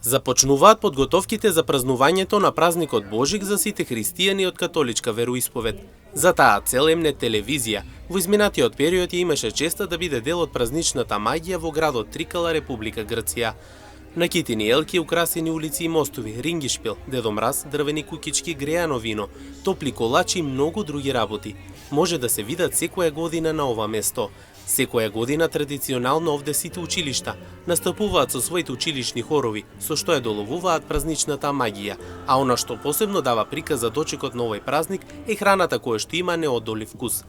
Започнуваат подготовките за празнувањето на празникот Божик за сите христијани од католичка вероисповед. За таа цел Емнет телевизија во изминатиот период ја имаше честа да биде дел од празничната магија во градот Трикала, Република Грција. На китини елки, украсени улици и мостови, рингишпил, Дедо Мраз, дрвени куќички, греано вино, топли колачи и многу други работи може да се видат секоја година на ова место. Секоја година традиционално овде сите училишта настапуваат со своите училишни хорови, со што ја доловуваат празничната магија, а она што посебно дава приказ за дочекот на овој празник е храната која што има неодолив вкус.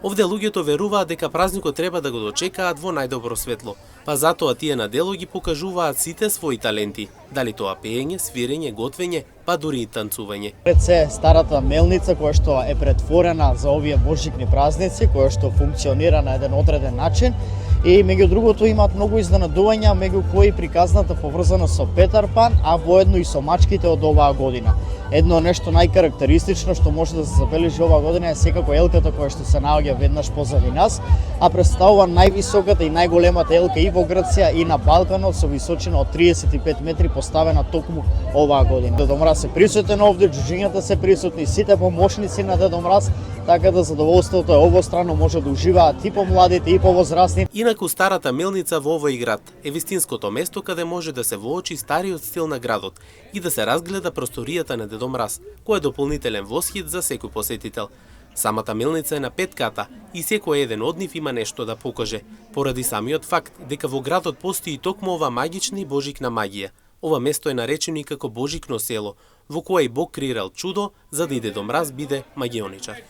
Овде луѓето веруваат дека празникот треба да го дочекаат во најдобро светло, па затоа тие на дело ги покажуваат сите своји таленти, дали тоа пеење, свирење, готвење, па дури и танцување. Пред се старата мелница која што е претворена за овие божикни празници, која што функционира на еден одреден начин, и меѓу другото имаат многу изненадувања, меѓу кои приказната поврзана со Петар Пан, а воедно и со мачките од оваа година. Едно нешто најкарактеристично што може да се забележи оваа година е секако елката која што се наоѓа веднаш позади нас, а представува највисоката и најголемата елка и во Грција и на Балканот со височина од 35 метри поставена токму оваа година. Дедо Мраз е присутен овде, џуџињата се присутни, сите помошници на Дедо Мраз, така да задоволството е обострано, може да уживаат и помладите и повозрасни. Инаку старата мелница во овој град е вистинското место каде може да се воочи стариот стил на градот и да се разгледа просторијата на Дедо Мраз, кој е дополнителен восхит за секој посетител. Самата мелница е на 5 ката и секој еден од нив има нешто да покаже, поради самиот факт дека во градот постои токму ова магична и божикна магија. Ова место е наречено и како Божикно село, во кое и Бог креирал чудо за да и Дедо Мраз биде магионичар.